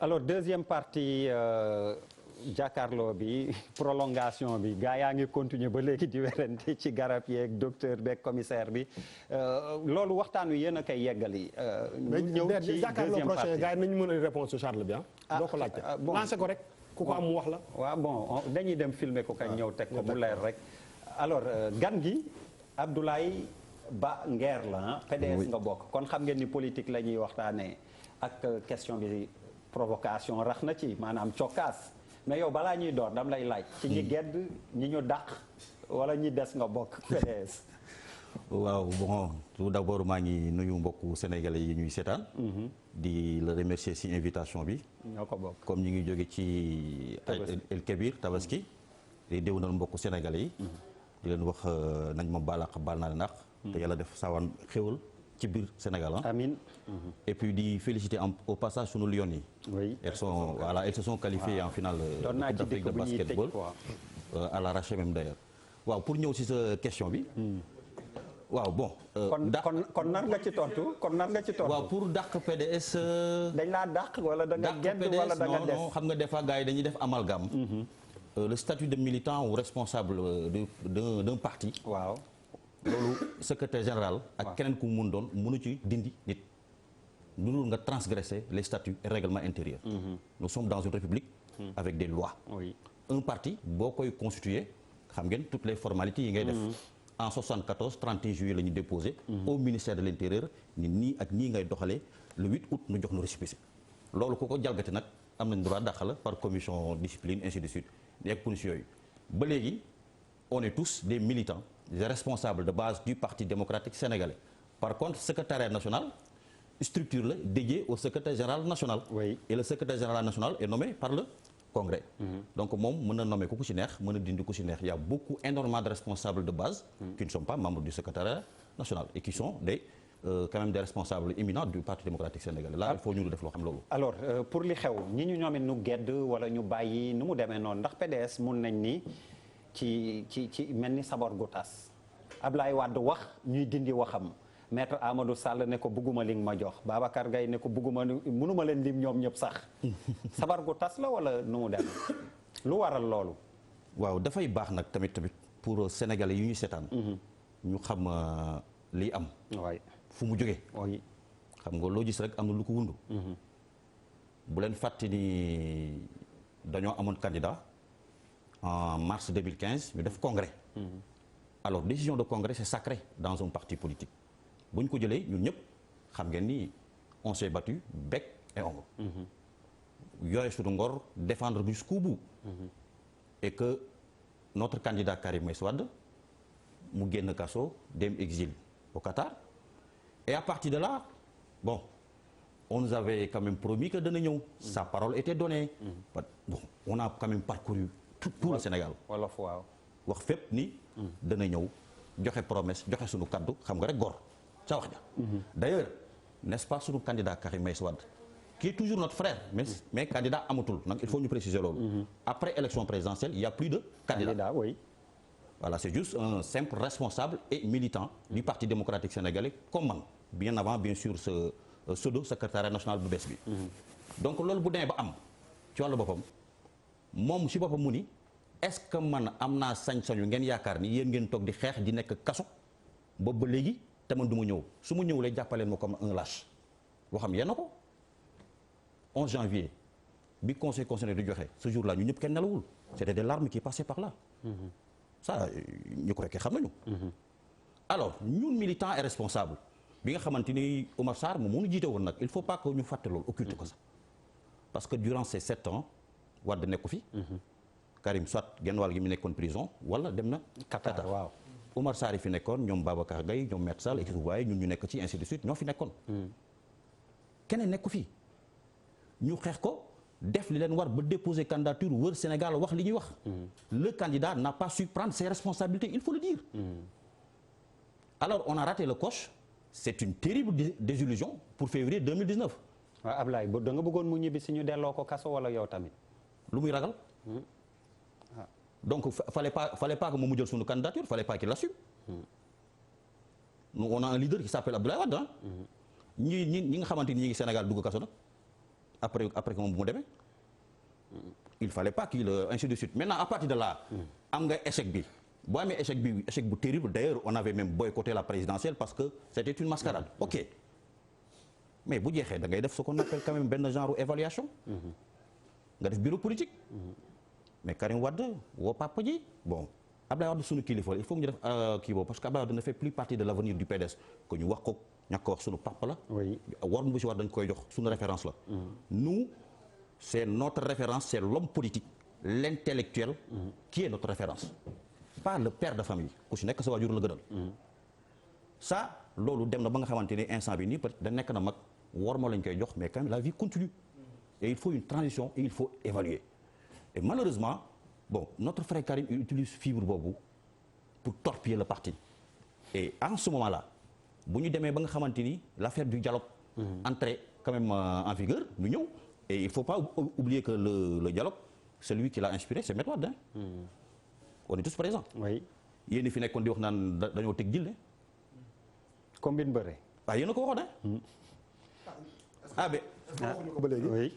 alors deuxième partie jàkkaarloo bi prolongation bi gaa yaa ngi continuer ba léegi di werante ci garab yeeg docteur beeg commissaire bi loolu waxtaan wi yéen a koy yeggali. ñu ñëw ci deuxième partie gaa yi nañu mën a répondre sur Charles bi doo ko laajte lancé ko rek ku ko am mu wax la. waaw bon dañuy dem filmer ko kañ ñëw teg ko mu leer rek. alors gan gi Abdoulaye Ba Nguer la PDS nga bokk kon xam ngeen ni politique la ñuy waxtaanee ak question bi provocation rax na ci maanaam cokkaas mais yow balaa ñuy door dam lay laaj ci ñi gedd ñi ñu dàq wala ñi des nga bokk PDS. waaw bon tout d'abord maa ngi nuyu mbokku sénégalais yi ñuy seetaan. di la remercier ci invitation bi. ñoo ko bokk comme ñu ngi jóge ci El Kébir Tabaski di déwénal mbokku sénégalais yi. di leen wax nañ ma baal naa leen àq. te yàlla def sawan xéwal ci biir Sénégal ah. amiin. et puis di féliciter au passage sunu Lions yi. oui elles se sont qualifiées en finale de Coupe d'Afrique de basketball. à l'arraché même d'ailleurs. waaw pour ñëw ci sa question bi. waaw bon. kon nar nga ci tontu waaw pour dàq PDS. dañ laa dàq wala da nga gedd wala da nga des non xam nga des fois gars yi dañuy def amalgame. Le statut de militant ou responsable d'un parti. waaw loolu secrétaire général. ak keneen ku mu mun doon mënu ci dindi nit. lu dul nga transgresser les statuts et règlements intérieurs. Nous sommes dans une république. avec des lois. oui un parti boo koy constituer xam ngeen toutes les formalités yi ngay def. en 74 31 juillet la ñu déposé. au ministère de l'intérieur ni nii ak nii ngay doxalee le 8 août nu jox nu récépissé. loolu ku ko jalgati nag am nañ droit dàq la par commission discipline ainsi de suite di ak punition yooyu. ba léegi on est tous des militants des responsables de base du parti démocratique sénégalais par contre secrétariat national structure la dédiée au secrétaire général national. oui et le secrétaire général national est nommé par le congrès. donc moom mën na nommer ku ci neex mën na dindi ku ci neex il y a beaucoup énormément de responsables de base. qui ne sont pas membres du secrétariat national et qui sont des quand même des responsables éminents du parti démocratique sénégalais là il faut ñu def loo xam loolu. alors pour li xew ñi ñu ñoomit nu gedd wala ñu bàyyi nu mu demee noonu ndax PDS mun nañ ni ci mel ni sabar gu tas Ablaye Wade wax ñuy dindi waxam maître Amadou Sall ne ko bugguma li nga ma jox Babacar Gaye ne ko bugguma mënuma leen lim ñoom ñëpp sax sabar gu tas la wala nu mu demee lu waral loolu. waaw dafay baax nag tamit pour sénégalais yu ñuy seetaan. ñu xam liy am. waay fu mu jógee. oui xam nga loo gis rek am na lu ko wundu. bu leen fàtte ni dañoo amoon candidat en mars 2015 ñu def congrès. alors décision de congrès c'est sacré dans un parti politique bu ñu ko jëlee ñun ñëpp xam ngeen ni on s'est battu bec et ongle. yore suñu ngor défendre jusqu'au bout. et que notre candidat Karim Meïssa Wade mu génn kaso dem exil au Qatar. et à partir de là bon on nous avait quand même promis que dana ñëw. sa parole était donnée. bon on a quand même parcouru tout le Sénégal. wolof waaw. wax fépp ni. dana ñëw joxe promesse joxe sunu kaddu xam nga rek góor ca wax ja. d'ailleurs n'est-ce pas sunu candidat Karim Meïssa Wade qui est toujours notre frère mais candidat amatul nag il faut ñu préciser loolu. après élection présidentielle il y a plus de candidats. oui. voilà c'est juste un simple responsable et militant du Parti démocratique sénégalais comme man bien avant bien sûr ce pseudo secrétariat national bu bees bi. donc loolu bu demee ba am ci wàllu boppam moom si boppam mu ni est-ce que man am naa sañ-sañu ngeen yaakaar ni yéen ngeen toog di xeex di nekk kaso boobu ba léegi te man du ma ñëw su ma ñëwulee jàppaleen ma comme un lâche boo xam yenn ko 11 janvier bi conseil constitutionnel di joxe ce jour-là ñu ñëpp kenn nelawul c'était des larmes qui passaient par là. ça ñu ko fekkee xam nañu. alors ñun militants et responsables bi nga xamante ni Omar Sarr moom moo ñu jiite woon nag il faut pas que ñu fàtte loolu occulte ko sax parce que durant ces 7 ans Wade nekku fi. Karim soit genn wàll gi mu nekkoon prison wala dem na Qatar waaw. Omar Sarr yi fi nekkoon ñoom Babacar Gaye ñoom Maître Sall et waaye ñun ñu nekk ci ainsi de suite ñoo fi nekkoon. keneen nekku fi ñu xeex ko def li leen war ba déposer candidature wër Sénégal wax li ñuy wax. le candidat n'a pas su prendre ses responsabilités il faut le dire. alors on a raté le coche c'est une terrible désillusion pour février 2019. waaw Ablaye da nga bëggoon mu ñibbi si ñu delloo ko kaso wala yow tamit. lu muy ragal. donc fallait pas que moom mu jël sunu candidature fallait pas qu'il l'assume. nous on a un leader qui s'appelle Abdoulaye Wade ñi nga xamante ni ñi ngi Sénégal dugg kaso nag après que moom bu mu demee il fallait pas qu'il ainsi de suite maintenant à partir de là am nga échec bi boo amee échec bu terrible d'ailleurs on avait même boycotté la présidentielle parce que c'était une mascarade ok mais bu jeexee da ngay def ce qu'on appelle quand même benn genre évaluation nga def bureau politique mais Karim Wade woo papa ji bon Abdoulaye Wade sunu kilifa il faut ñu def kii boobu parce que Abdoulaye Wade ne fait plus partie de l'avenir du PDS que ñu wax ko ñàkk ko wax sunu papa la war bu si war dañ koy jox sunu référence la nous c'est notre référence c'est l'homme politique l'intellectuel qui est notre référence pas le père de famille ku si nekk sa waajur la gënal ça loolu dem na ba nga xamante ne instant bi nii peut-être da nekk na mag war ma lañ koy jox mais quand même la vie continue et il faut une transition et il faut évaluer et malheureusement bon notre frère Karim il utilise fibre boobu pour torpiller le parti et en ce moment-là bu ñu demee ba nga xamante ni l'affaire du dialogue entrer quand même en vigueur ñu ñëw et il faut pas oublier que le dialogue celui qui l'a inspiré c'est Maître Wade on est tous présents yéen fi nekkoon di wax naan dañoo teg jil ne combine bëre waaw yéen a ko waxoon ah mais ba léegi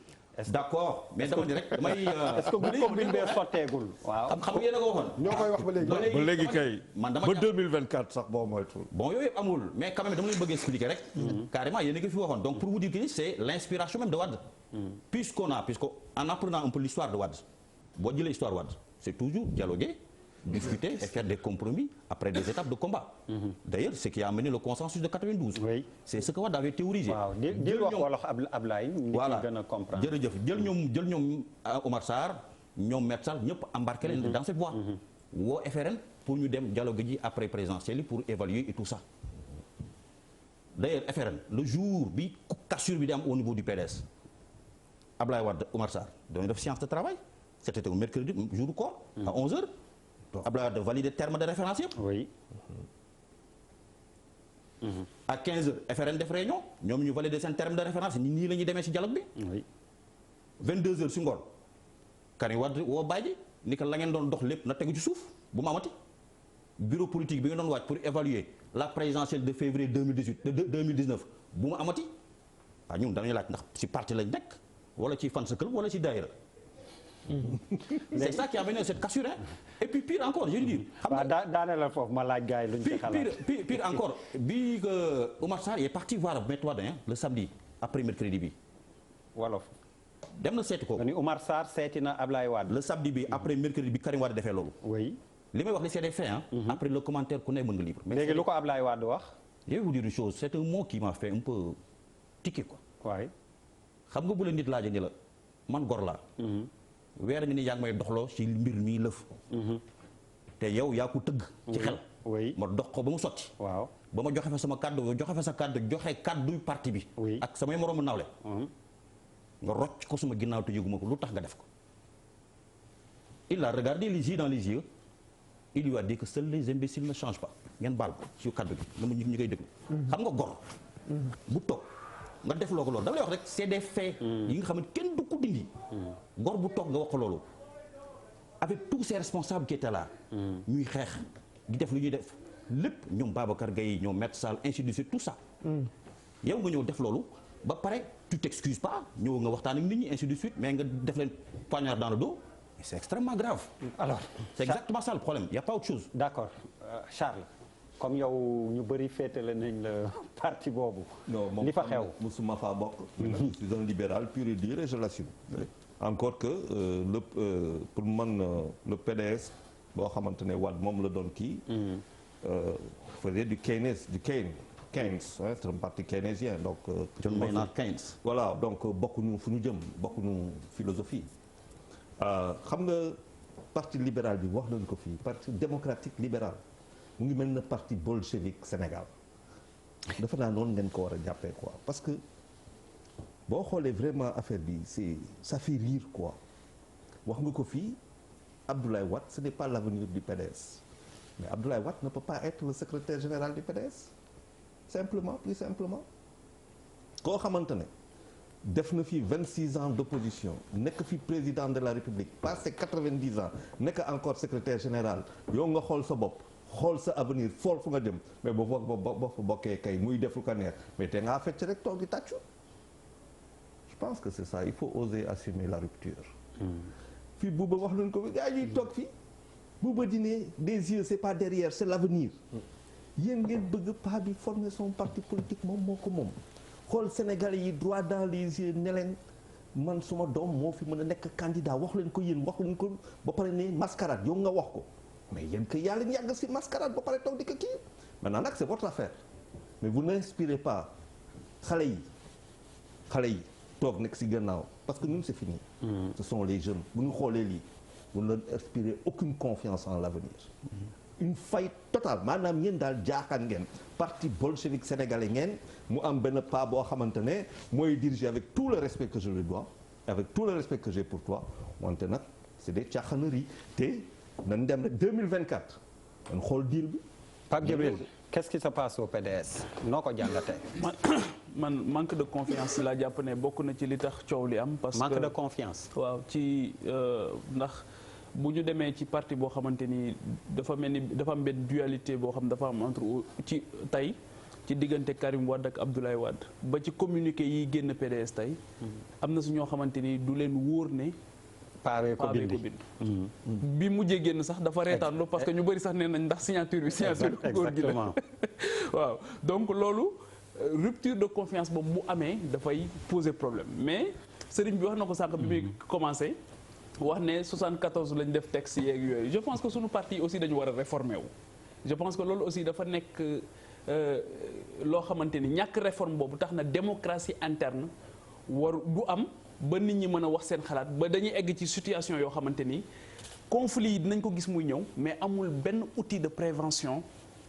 d'accord mais dama ni rek damay est-ce que bu combine bee sotteegul waaw xam nga yéen a ko waxoon ñoo koy wax ba léegi ba léegi kay man dama ba 2024 sax boo moytuwul bon yooyu yëpp amul mais quand même dama leen bëgg expliquer rek carrément yéen a ngi fi waxoon donc pour vous dire que c'est l'inspiration même de Wade puisqu'en apprenant un peu l'histoire de Wade boo jëlee histoire Wade c'est toujours dialoguer discuter et faire des compromis après des étapes de combat d'ailleurs ce qui a amené le consensus de 92 c'est ce que Wade avait théorisé waaw di wax wolof Ablaye ñu gën a comprendre jërëjëf jël ñoom Omar Sarr ñoom Maître Sall ñëpp embarqué leen dans cette voie woo FRN pour ñu dem dialogue ji après présidentielle yi pour évaluer et tout ça d'ailleurs FRN le jour bi cassure bi di am au niveau du PDS Ablaye Wade Omar Sarr dañu def séance de travail c'était un mercredi jour du corps à 11h Abdoulaye Wade validé terme de référence yëpp. oui. à 15h FRN def réunion ñoom ñu validé seen terme de référence nii la ñuy demee ci dialogue bi. oui. 22h si ngoon Karim Wade woo Badji ni que la ngeen doon dox lépp na tegu ci suuf bu ma amati bureau politique bi nga doon waaj pour évaluer la présidentielle de février 2019 bu ma amati waaw ñun dañuy laaj ndax ci parti lañ nekk wala ci fan sa club wala ci daayira. c'est ça qui a amené cette cassure et puis pire encore je veux dire. xam nga daanaka foofu ma laaj gars yi luñ ci xalaat. pire encore bi Omar Sarr est parti voir Maître Wade le samedi après mercredi bi. wolof. dem na seeti ko. ni Omar Sarr seeti na Ablaye Wade. le samedi bi après mercredi bi Karim Wade defee loolu. oui. li may wax li c'est des faits après le commentaire ku ne mën nga libre. léegi lu ko Ablaye Wade wax. je vais vous dire une chose c'est un mot qui m'a fait un peu tiquer quoi. waay. xam nga bu la nit laajee ni la man gor laa. weer nga ni yaa ngi may doxloo ci mbir mi lëf. te yow yaa ko tëgg. ci xel. oui ma dox ko ba mu sotti. waaw ba ma joxe fa sama kàddu joxe fa sa kàddu joxe kàdduy parti bi. oui ak samay moroomu nawle. nga rocc ko suma ginnaaw te yëguma ko lu tax nga def ko. il a regardé les yeux dans les yeux il lui a dit que seuls les imbéciles ne changent pas ngeen baal ko ci kàddu bi na mu ñu koy déglu. xam nga gor. bu toog nga def loo ko loolu dama lay wax rek c'est des faits. yi nga xam ne kenn du ko dindi. gor bu toog nga wax ko loolu. avec tous ces responsables qui étaient là. ñuy xeex di def lu ñuy def lépp ñoom Babacar Gaye ñoom Maître Sall ainsi de suite tout ça. yow nga ñëw def loolu ba pare tu t'excuses pas ñëw nga waxtaan ak nit ñi ainsi de suite mais nga def leen poignard dans le dos c'est extrêmement grave. alors c'est exactement ça le problème il y a pas autre chose. d'accord Charles comme yow ñu bëri féetale nañ la parti boobu. li fa xew musuma faa bokk. je suis un libéral pur et dur et je l'assume. encore que pour man le PDS boo xamante ne Wade moom la doon kii. faisait du Keynes c'est un parti keynésien donc. John Maynard Keynes. voilà donc bokkuñu fu ñu jëm bokkuñu philosophie. xam nga parti libéral bi wax nañu ko fii parti démocratique libéral mu ngi mel na parti bolchevique Sénégal dafa naa noonu ngeen ko war a jàppee quoi parce que boo xoolee vraiment affaire bi ça fait rire quoi wax nga ko fii Abdoulaye Wade ce n'est pas l'avenir du PDS mais Abdoulaye Wade ne peut pas être le secrétaire général du PDS simplement plus simplement koo xamante ne def na fi 26 ans d'opposition nekk fi président de la République passé 90 ans nekk encore secrétaire général yow nga xool sa bopp xool sa avenir fool fu nga jëm mais boo fa bokkee kay muy def lu ko neex mais te ngaa fecc rek toog di tàccu. Je pense que c'est ça il faut oser assumer la rupture. fii Bouba wax nañu ko gars yi toog fii Bouba dine des yeux c'est pas derrière c'est l'avenir. yéen ngeen bëgg pas bi former son parti politique moom moo ko moom. xool Sénégalais yi droit dans les yeux ne leen man suma doom moo fi mën a nekk candidat wax leen ko yéen wax leen ko ba pare ne mascarade yow nga wax ko mais yéen que yàlla ñu yàgg si mascarade ba pare toog di ko kii maintenant nag c'est votre affaire mais vous n'inspirez pas xale yi toog nekk si gannaaw parce que ñun c'est fini. Ce sont les jeunes bu ñu xoolee lii vous ne leur inspirez aucune confiance en l'avenir. Une faillite totale maanaam yéen daal jaaxaan ngeen parti bolchevique sénégalais ngeen mu am benn pas boo xamante ne mooy diriger avec tout le respect que je lui dois avec tout le respect que j'ai pour toi wante nag c'est des caaxaaneries te nañ dem rek 2024 dañ xool deal bi. Pape Djibril qu'est-ce qui se passe au PDS noo ko jàngatee. man manque de confiance laa jàpp ne bokk na ci li tax coow li am. parce que manque de confiance. waaw ci ndax. bu ñu demee ci parti boo xamante ni dafa mel ni dafa am benn dualité boo xam dafa am entre ci tey ci diggante Karim Wade ak Abdoulaye Wade ba ci communiqué yi génn PDS tey am na su ñoo xamante ni du leen wóor ne paawee ko bind bi mujjee génn sax dafa reetaanlu parce que ñu bëri sax nee nañ ndax signature góor gi la waaw donc loolu rupture de confiance boobu bu amee dafay poser problème mais sëriñ bi wax na ko sànq bi muy commencé wax ne 74 lañ def texte yeeg yooyu je pense que suñu parti aussi dañu war a réformer wu je pense que loolu aussi dafa nekk loo xamante ni ñàkk réforme boobu tax na démocratie interne du am ba nit ñi mën a wax seen xalaat ba dañuy egg ci situation yoo xamante ni conflit yi dinañ ko gis muy ñëw mais amul benn outil de prévention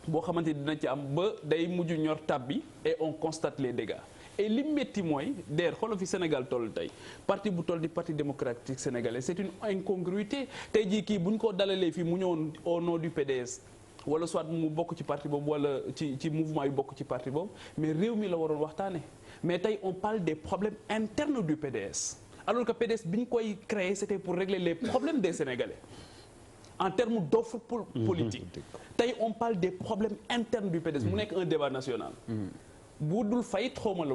boo xamante ni dina ci am ba day mujj ñor tab bi et on constate les dégâts et li métti mooy d'ailleurs xoolal fi Sénégal toll tey parti bu toll di parti démocratique sénégalais c'est une incongruité tey jii kii bu ñu ko dalalee fii mu ñëwoon au nom du PDS wala soit mu bokk ci parti boobu wala ci mouvement yu bokk ci parti boobu mais réew mi la waroon waxtaane mais tey on parle des problèmes internes du PDS alors que PDS bi ñu koy créer c'était pour régler les problèmes des Sénégalais en termes d'offre politique tey on parle des problèmes internes du PDS mu nekk un débat national bu dul fayit xawma lu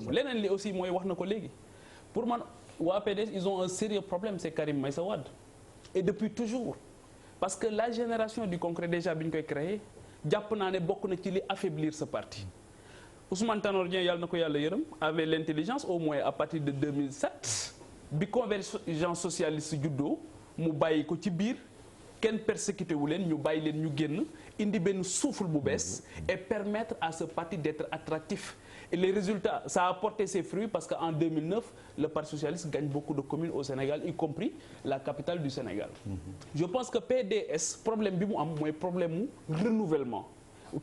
mu leneen li aussi mooy wax na ko léegi pour man waa PDS ils ont un sérieux problème c'est Karim Meïssa Wade et depuis toujours parce que la génération du concret déjà bi ñu koy créé jàpp naa ne bokk na ci li affaiblir ce parti Ousmane Tanor Dieng yàlla na ko yàlla yërëm avait l'intelligence au moins à partir de 2007 bi convergence socialiste juddoo mu bàyyi ko ci biir kenn persécuté wu leen ñu bàyyi leen ñu génn indi benn souffle bu bees et permettre à ce parti d'être attractif et les résultats ça a porté ses fruits parce que en 2009 le parti socialiste gagne beaucoup de communes au Sénégal y compris la capitale du Sénégal je pense que PDS problème bi mu am mooy problème mu renouvellement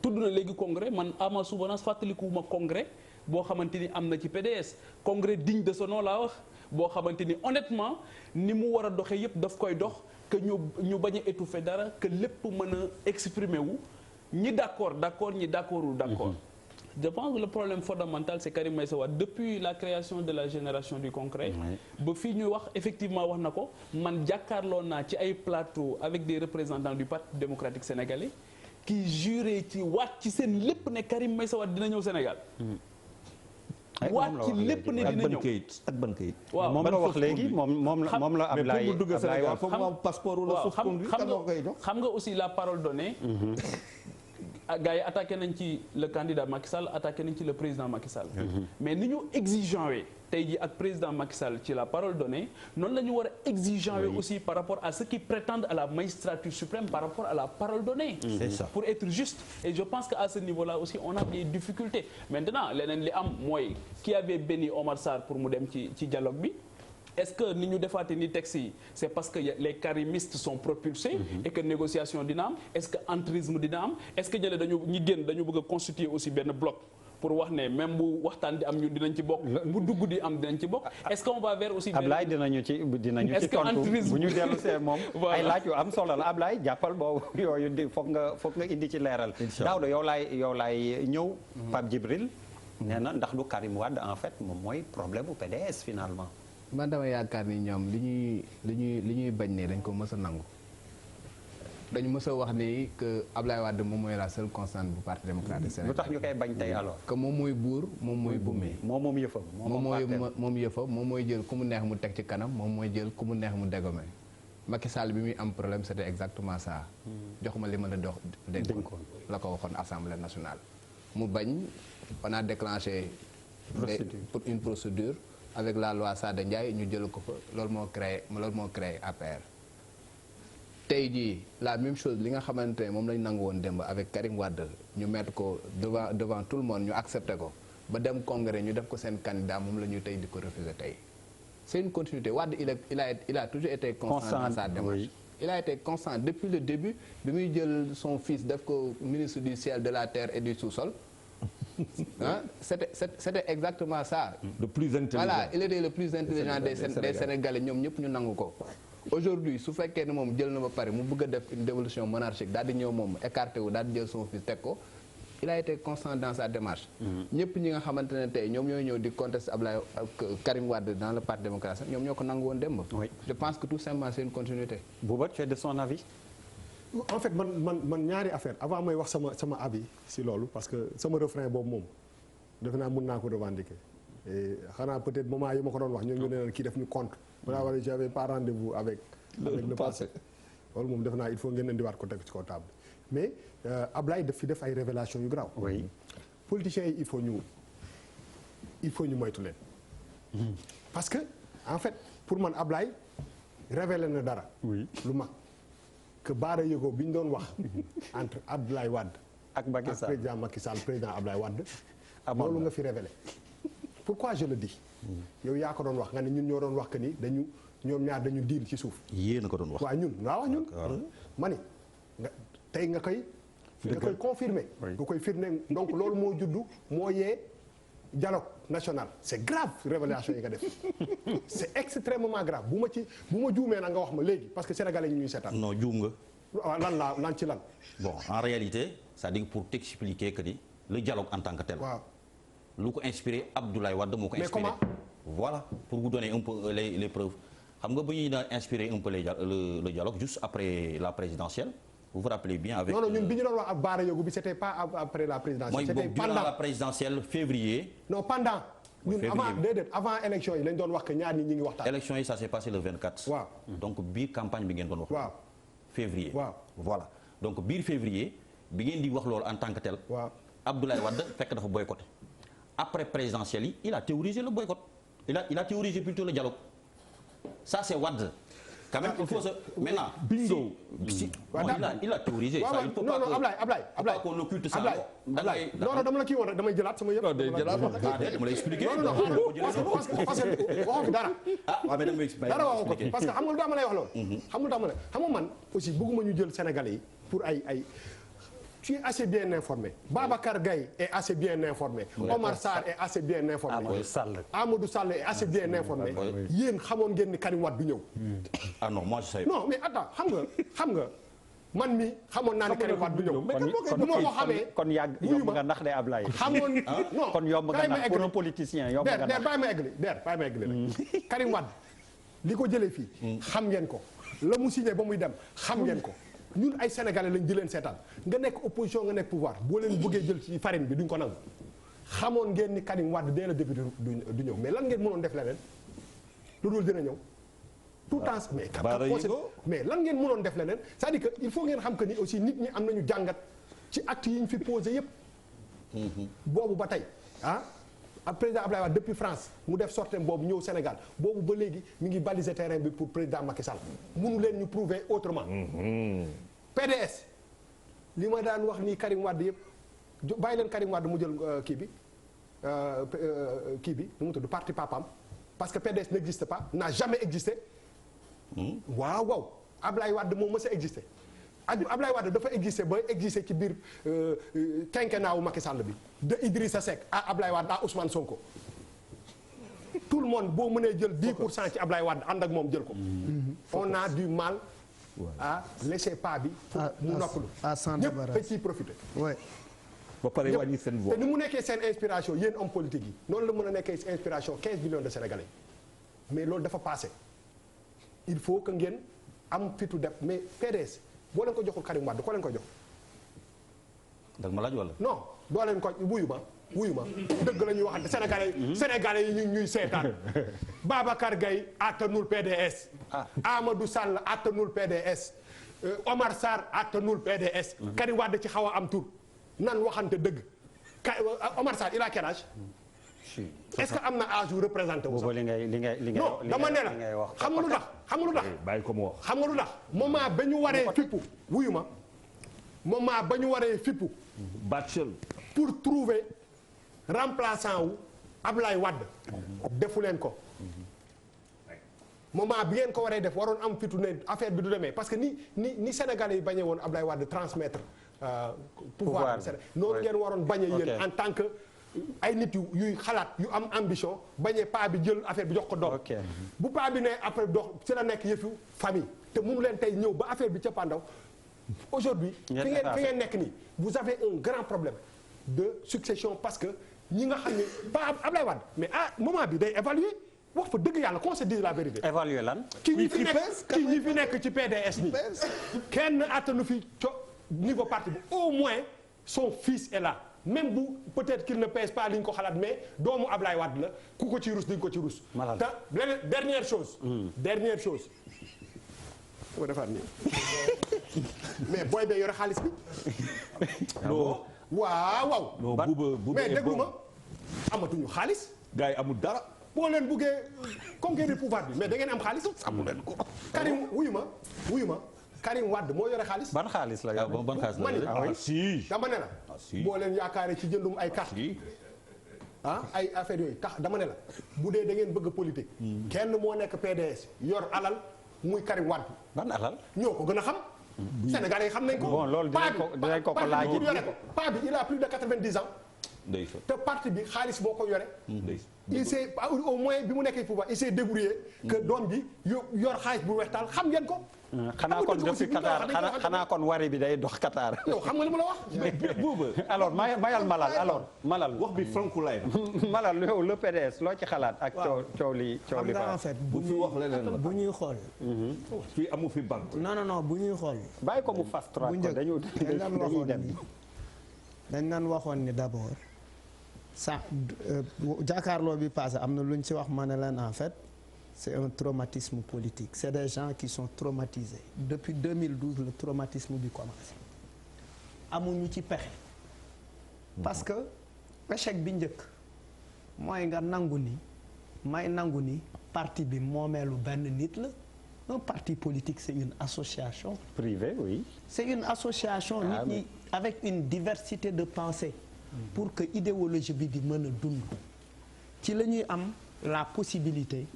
tudd na léegi congrès man à ma souvenance fàttalikuwuma congrès boo xamante ni am na ci PDS congrès digne de ce nom laa wax boo xamante ni honnêtement ni mu war a doxee yépp daf koy dox que ñu bañ a étouffer dara que lépp mën a exprimer wu ñi d'accord ñi d'accordul d'accord je pense que le problème fondamental c'est Karim Meïssa Wade depuis la création de la génération du concret ba fii ñuy wax effectivement wax na ko man jàkkaarloo naa ci ay plateau avec des représentants du Parti démocratique sénégalais qui juré ci waat ci seen lépp ne Karim Meïssa Wade dina ñëw Sénégal waat ci lépp ne dina ñëw ak ban kayit waaw moom la wax léegi moom la Ablaye mais pour mu dugg Sénégal foog mu am passeport wala fausse conduite xam nga aussi la parole donnée gars yi attaqué nañ ci le candidat Macky Sall attaqué nañ ci le président Macky Sall mais ni ñu exigeant wee tey jii ak président Macky Sall ci la parole donnée noonu la ñu war a exigeant wee aussi par rapport à ceux qui prétendent à la magistrature suprême par rapport à la parole donnée pour être juste et je pense que à ce niveau-là aussi on a des difficultés maintenant leneen li am mooy qui avait béni Omar Sarr pour mu dem ci dialogue bi est-ce que ni ñu defaate ni texte yi c'est parce que les karimistes sont propulsés et que négociation dina am est-ce que entrisme dina am est-ce que ñi génn dañu bëgg a constituer aussi benn bloc pour wax ne même bu waxtaan di am ñun dinañ ci bokk bu dugg di am dinañ ci bokk est-ce qu'on va vers aussi Ablaye dinañu ci tontu bu ñu dellu see moom ay laaj yu am solo la Ablaye jàppal boobu yooyu di foog nga indi ci leeral Daouda yow laay ñëw Pape Djibril nee na ndax du Karim Wade en fait moom mooy problème bu PDS finalement man dama yaakaar ni ñoom li ñuy bañ ne dañ ko mës a nangu dañu mës a wax ni que Ablaye Wade moom mooy la seule constante bu parti démocratique sénégalais. lu tax ñu koy bañ tey alors. que moom mooy buur moom mooy buumee. moom yëfam. moom yëfam moom mooy jël ku mu neex mu teg ci kanam moom mooy jël ku mu neex mu dégomé. Macky Sall bi muy am problème c'était exactement ça. jox ma li ma la dox dénkoon la ko waxoon assemblée nationale. mu bañ on a déclenché. pour une procédure avec la loi Sada Ndiaye ñu jël ko fa loolu moo créé APR. tey jii la même chose li nga xamante ne moom lañ nangu woon démb avec Karim Wade ñu mettre ko devant tout le monde ñu accepté ko ba dem congrès ñu def ko seen candidat moom la ñuy tey di ko refuser tey. c'est une continuité Wade il a toujours été constant dans sa démarche. Oui. Il a été constant depuis le début bi muy jël son fils def ko ministre du ciel de la terre et du sous-sol. Hein? C'était exactement ça. Le plus intelligent. Voilà, il était le plus intelligent des Sénégalais ñoom ñëpp ñu nangu ko. Aujourd'hui su fekkee ne moom jël na ba pare mu bëgg a def une dévolution monarchique daal di ñëw moom écarté wu daal di jël son fils teg ko il a été constant dans sa démarche. ñëpp ñi nga xamante ne tey ñoom ñooy ñëw di contester Ablaye Karim Wade dans le parti démocratique ñoom ñoo ko nangu woon démb. Je pense que tout simplement c'est une continuité. Bouba, tu es de son avis? En fait man ñaari affaire avant may wax sama avis si loolu parce que sama refrain boobu moom defe naa mën naa ko revendiquer et xanaa peut-être moment yi ma ko doon wax ñoo ne kii def ñu contre voilà wala j'avais pas rendez-vous avec le passé loolu moom defe naa il faut ngeen indiwaat ko teg ci kaw table mais Ablaye daf fi def ay révélations yu grave. Oui. Politiciens yi il faut ñu moytu leen parce que en fait pour man Ablaye révélé na dara. Oui. lu mag. que Baara Yego bi ñu doon wax entre Abdoulaye Wade ak Macky Sall président Macky Sall président Abdoulaye Wade loolu nga fi révélé pourquoi je le dis yow yaa ko doon wax nga ne ñun ñoo doon wax que ni ñoom ñaar dañu diil ci suuf yéen a ko doon wax waaw ñun ma ni nga tey nga koy confirmer nga koy firnde donc loolu moo juddu moo yee dialogue national c'est grave révélation yi nga def c'est extrêmement grave bu ma juumee na nga wax ma léegi parce que sénégalais yi ñuy seetaan. non juum nga. waaw lan ci lan. bon en réalité c'est-à-dire pour t'expliquer que ni le dialogue en tant que tel. waaw lu ko inspiré Abdoulaye Wade moo ko inspiré. mais comment. voilà pour vous donner un peu les preuves xam nga bu ñuy daan inspiré un peu le dialogue juste après la présidentielle. Vous vous rappelez bien avec. non ñun bi ñu doon wax ak Baara Yogou bi c'était pas après la présidentielle. c'était pendant la présidentielle février. non pendant. ñun avant élection yi lañ doon wax que ñaar ñi ngi waxtaan. élection yi ça s'est passé le 24. waaw donc biir campagne bi ngeen doon wax. waaw février. waaw voilà donc biir février bi ngeen di wax loolu en tant que tel. waaw Abdoulaye Wade fekk dafa boycotté. après présidentielle yi il a théorisé le boycott. il a théorisé plutôt le dialogue. ça c'est Wade. quand même il faut se maintenant. bingo. si il a théorisé. ça il faut pas que Ablaye qu'on occulte ça. non dama la kii woon rek damay jëlaat sama yëpp. dama lay expliquer. non parce que waxoo fi dara. waaw mais dama lay expliquer. dara waxoo ko parce que xam nga lu dama lay wax loolu. xam nga man aussi bëgguma ñu jël Sénégalais yi pour ay. Tu es assez bien informé. Babacar Gaye est assez bien informé. Omar Sarr est assez bien informé. Amadou Sall est assez bien informé. yéen xamoon ngeen ni Karim Wade du ñëw. ah non moi je sais. non mais attends xam nga man mi xamoon naa ne Karim Wade du ñëw. mais bu ma ko xamee. kon yomb nga ndax de Ablaye. xamoon non kon yomb nga ndax pour un politicien yomb nga ndax. bàyyi ma eggali rek. Karim Wade li ko jëlee fii. xam ngeen ko la mu signé ba muy dem xam ngeen ko. ñun ay sénégalais lañ di leen seetaan nga nekk opposition nga nekk pouvoir boo leen bëggee jël ci farine bi duñ ko nangu xamoon ngeen ni Karim Wade dès le début du ñëw mais lan ngeen mënoon def leneen lu dul dina ñëw. tout temps mais lan ngeen mënoon def leneen c'est-à-dire que il faut ngeen xam que ni aussi nit ñi am nañu jàngat ci actes yi ñu fi posé yépp boobu ba tey président Abdoulaye Wade depuis France mu def sortie boobu ñëw Sénégal boobu ba léegi mi ngi baliser terrain bi pour président Macky Sall mënu leen ñu prouver autrement. PDS li ma daan wax nii Karim Wade yëpp bàyyi leen Karim Wade mu jël kii bi nu mu tudd parti papam parce que PDS n'existe pas n'a jamais existé. waaw Abdoulaye Wade moo mës a existé. Abdoulaye Wade dafa existé ba existé ci biir quinquennat wu Macky Sall bi de Idrissa Seck à Abdoulaye Wade à Ousmane Sonko tout le monde boo mënee jël 10% ci Abdoulaye Wade ànd ak moom jël ko. on a du mal à laisser pas bi. mu noppalu ñëpp a ciy profité. ba pare wàññi seen voix te ni mu nekkee seen inspiration yéen homme politique yi noonu la mën a nekkee inspiration 15 millions de Sénégalais mais loolu dafa passé il faut que ngeen am fitu def mais PDS. boo leen ko joxul Karim Wade ko leen ko jox. dag ma laaj wala. non doo leen ko wuyu ma dëgg la ñuy waxante sénégalais yi ñuy seetaan Babacar Gaye attanul PDS. Amadou Sall attanul PDS. Omar Sarr attanul PDS. Karim Wade ci xaw a am tur nan waxante dëgg Omar Sarr il a quel âge. est-ce que am na âge yu représenté wu sax. li ngay non dama ne la xam nga lu tax bàyyi ko mu wax. xam nga lu tax moment ba ñu waree fippu wuyu ma moment ba ñu waree fippu. Batchel. pour trouver remplaçant wu Ablaye Wade. defu leen ko. moment bi ngeen ko waree def waroon am fitu ne affaire bi du demee parce que ni Sénégalais yi bañee woon Ablaye Wade transmettre pouvoir bi noonu ngeen waroon bañee yéen en tant que ay nit yuy xalaat yu am ambition bañee paa bi jël affaire bi jox ko doom bu paa bi ne après dox ci la nekk yëfu famille te mënu leen tey ñëw ba affaire bi ca pandaw aujourd'hui fi ngeen nekk nii vous avez un grand problème de succession parce que ñi nga xam ne pas Ablaye Wade mais moment bi day évaluer wax fa dëgg yàlla qu'on se dise la vérité. évaluer lan. ci ñi fi nekk ci PDS nii kenn attanu fi niveau parti bi au moins son fils est là même bu peut-être qu'il ne pèse pas li ñu ko xalaat mais doomu Ablaye Wade la ku ko ci rus di nga ko ci rus. te dernière chose. dernière chose. ko defaat nii mais booy bee yore xaalis bi. waaw. non buuba mais déglu ma amatuñu xaalis. gars yi amul dara. boo leen buggee conquérir pouvoir bi mais da ngeen am xaalis. amu leen ko. Karim wuyu ma Karim Wade moo yore xaalis. ban xaalis la yore ban xaalis la yore si. dama ne la. boo leen yaakaaree ci jëndum ay carte ay affaire yooyu tax dama ne la bu dee da ngeen bëgg politique. kenn moo nekk PDS yor alal muy Karim Wade. ban alal. ñoo ko gën a xam. Sénégalais yi xam nañ ko. bon loolu dinañ ko laaj it paa bi il a plus de 90 ans. te parti bi xaalis boo ko yore. il s'est au moins bi mu nekkee pouvoir il s'est débrouillé que doom ji yor xaalis bu weextaal xam ngeen ko. xanaa kon depuis Qatar xanaa kon wari bi day dox Qatar. yow xam nga li ma la wax. buuba alors mayal Malal. wax bi franku lay Malal yow le PDS loo ci xalaat ak coow li xam nga en fait bu fi wax leneen la bu ñuy xool. fii amu fi banque. non bu ñuy xool. bàyyi ko mu fast track ko dañuy dem. dañ naan waxoon ni d'abord ça jàkkaarloo bi passé am na lu ñu ci wax ma ne leen en fait c'est un traumatisme politique c'est des gens qui sont traumatisés depuis 2012 le traumatisme bi commencé amuñu ci pexe parce que échec bi njëkk mooy nga nangu ni parti bi moomeelu benn nit la un parti politique c'est une association privée oui c'est une association nit ñi avec une diversité de pensée pour que idéologie bi di mën a dund ci la ñuy am la possibilité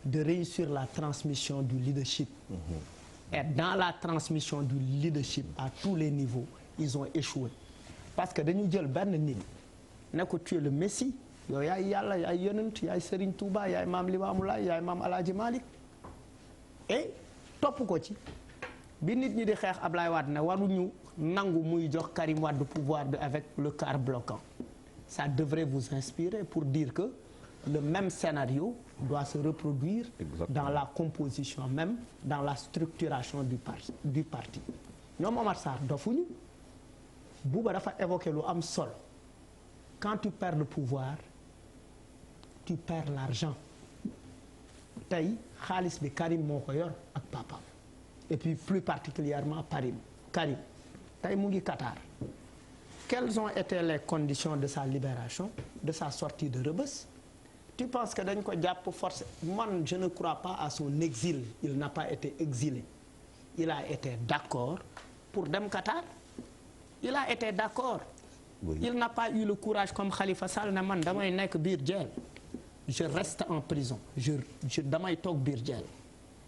de réussir la transmission du leadership et dans la transmission du leadership à tous les niveaux ils ont échoué parce que dañu jël benn nit ne ko tu es le messie yow yaay yàlla yaay yonent yaay Serigne Touba yaay maam Limamou Laye yaay maam Alaaji Malick et topp ko ci bi nit ñi di xeex Ablaye Wade ne waruñu nangu muy jox Karim Wade pouvoir bi avec le quart bloquant ça devrait vous inspirer pour dire que le même scénario doit se reproduire dans la composition même dans la structuration du parti ñoom Omar Sarr dofuñu Bouba dafa évoqué lu am solo quand tu perds le pouvoir tu perds l'argent tey xaalis bi Karim moo ko yor ak papaam et puis plus particulièrement Karim tey mu ngi Qatar quelles ont été les conditions de sa libération de sa sortie de Rebeuss tu penses que dañ ko jàpp force man je ne crois pas à son exil il n'a pas été exilé il a été d'accord pour dem Qatar il a été d'accord il n'a pas eu le courage comme Khalifa Sall ne man damay nekk biir jeel je reste en prison je damay toog biir jeel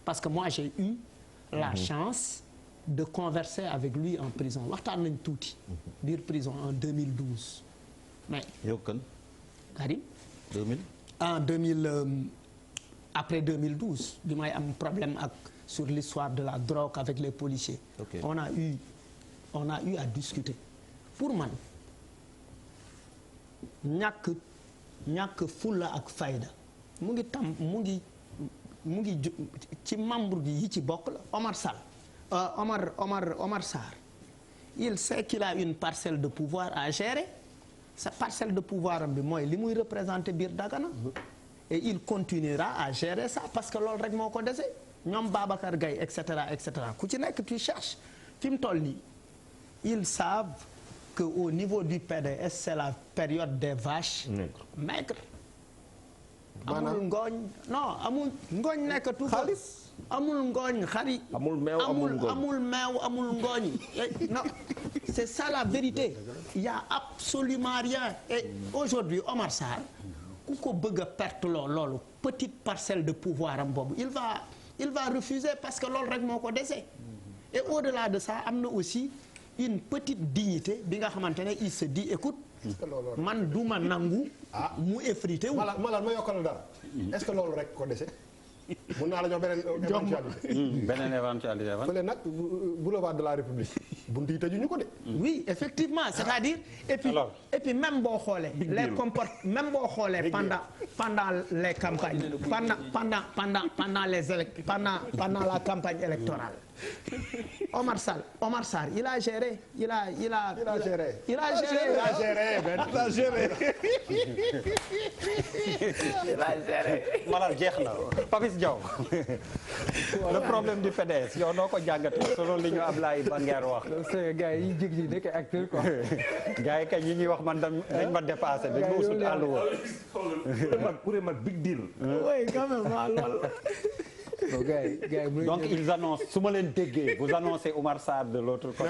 parce que moi j'ai eu la chance de converser avec lui en prison waxtaan nañ tuuti biir prison en 2012 mais yow kan Karim 2000 en 2000 après 2012 bi may am problème ak sur l'histoire de la drogue avec les policiers on a eu à discuter pour man ñàkk fulla ak fayda mu ngi ci membre yi ci bokk la Omar Sall Omar Sarr il sait qu'il a une parcelle de pouvoir à gérer sa parcelle de pouvoir am bi mooy li muy représenter biir Dagana et il continuera à gérer ça parce que loolu rek moo ko dese ñoom Babacar Gaye et cetera ku ci nekk tu cherches fi mu toll nii ils savent que au niveau du PDS c'est la période des vaches maigres amul ngooñ non amul ngooñ nekkatu xaalis amul ngooñ xari amul meew amul ngooñ non c'est ça la vérité il y a absolument rien et aujourd'hui Omar Sarr ku ko bëgg a perte loolu petite parcelle de pouvoir am boobu il va refuser parce que loolu rek moo ko dese et au-delà de ça am na aussi une petite dignité bi nga xamante ne il se dit écoute man duma nangu mu effrité wu malal ma yokkal dara est-ce que loolu rek ko dese mun naa la jox beneen éventualité beneen éventualité fële nag boulevard de la République buntu yi tëjuñu ko de oui effectivement c'est-à-dire et puis même boo xoolee même boo xoolee pendant les campagnes pendant la campagne électorale Omar Sarr il a géré malal jeex na Papis Diaw le problème du PDS yow noo ko jàngatee selon li ñu Ablaye Banguer wax. gars yi jig ñi nekk acteur quoi. gars yi kañ yi ñuy wax man dañ ma dépassé dañ ma usut àll woon. pour man big deal. oui quand même lool. Donc ils annoncent su ma leen déggee vous annoncez Omar Sarr de l'autre côté.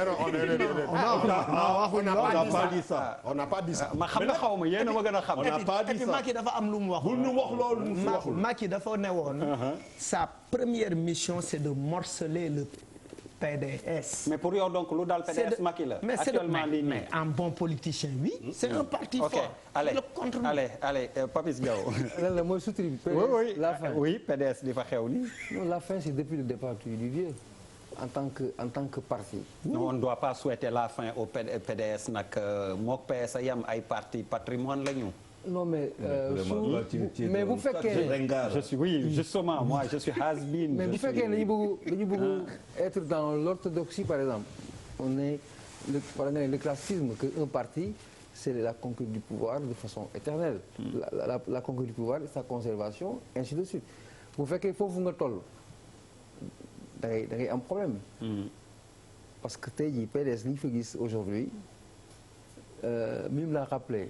on n'a pas dit ça. ma xam nga xaw ma yéen a ma gën a xam. on n'a pas dit ça Macky dafa am lu mu wax. bul ñu wax loolu. Macky dafa ne woon. sa première mission c'est de morceler le PDS. mais pour yow donc lu daal PDS Macky la. actuellement lii mais un bon politicien oui. c'est un parti fort. allez Papis Diaw. lan la mooy sutri bi. oui PDS di fa xew nii. non la fin c'est depuis le départ du vieux en tant que parti. non on ne doit pas souhaiter la fin au PDS nag mook PS yam ay parti patrimoine la ñu. non mais mais bu fekkee je suis oui justement moi je suis has-been. mais bu fekkee dañu bëgg être dans l'orthodoxie par exemple on est le classisme que un parti c'est la conquête du pouvoir de façon éternelle. la conquête du pouvoir et sa conservation ainsi de suite bu fekkee foofu nga toll da ngay am problème. parce que tey jii PDS li ñu fa gis aujourd'hui Mime l'a rappelé.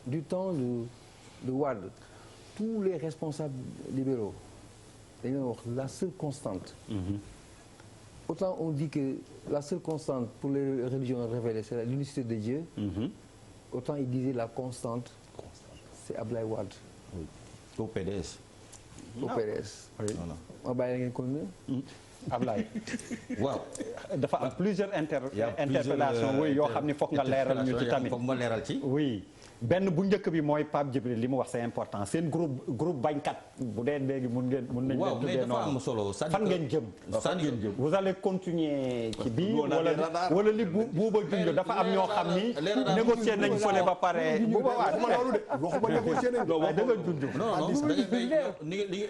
Du temps de Wade tous les responsables libéraux dañu wax la seule constante. Autant on dit que la seule constante pour les religions révélées c'est l'unicité de Dieu. Autant il disait la constante c'est Ablaye Wade. Au PDS. Au PDS. ma bàyyi la ngeen continuer. Ablaye. waaw dafa am plusieurs interpellations oui yoo xam ni foog nga leeral ñu ci tamit. foog ma leeral ci. oui. benn bu njëkk bi mooy Pape Djibril li mu wax c'est important seen groupe bañkat bu dee léegi mun nañ leen tuddee noonu solo fan ngeen jëm vous allez continuer ci bii wala li buuba junj dafa am ñoo xam ni négocier nañ fële ba pare buuba waxuma négocier nañ da nga junj non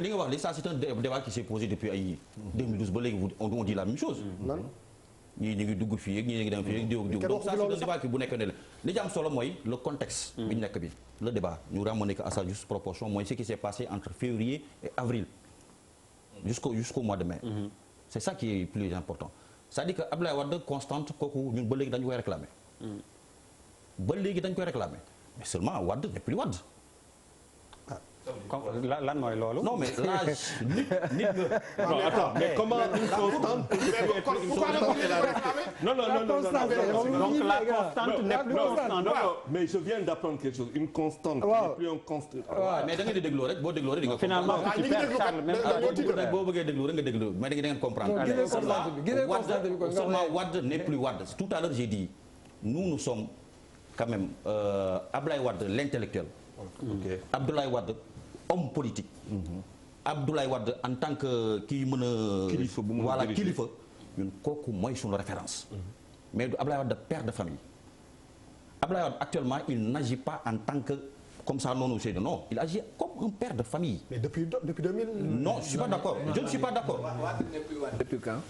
li nga wax li ça c'est un débat qui s'est posé depuis ay 2012 ba léegi on dit la même chose ñii ñu ngi dugg fii ak ñii ñu ngi dem fii ak diw donc ça c'est un débat bu nekk ne la li ci am solo mooy le contexte bi ñu nekk bi le débat ñu ramener à sa juste proportion mooy ce qui s'est passé entre février et avril jusqu'au mois de mai c'est ça qui est plus important c'est-à-dire que Abdoulaye Wade constante kooku ñun ba léegi dañu koy réclamer mais seulement Wade n'est plus Wade lan mooy loolu. non mais l'âge nit nga. non attends mais comment une constante. non donc la constante n'est plus constante. mais je viens d'apprendre quelque chose une constante. n'est plus une constante. mais da ngeen di dégloo rek boo dégloo rek di nga. finalement ku ci perte Charles même boo bëggee déglu rek nga déglu mais da ngeen comprendre. seulement Wade n'est plus Wade tout à l'heure j'ai dit nous sommes quand même Abdoulaye Wade l'intellectuel. Abdoulaye Wade homme politique. Abdoulaye Wade en tant que kii mën a. kilifa ñun kooku mooy suñu référence. mais du Abdoulaye Wade père de famille. Abdoulaye Wade actuellement il n'agit pas en tant que comme ça noonu Seydou non il agit comme un père de famille. mais depuis 2000. non je suis pas d'accord je ne suis pas d'accord. Depuis quand.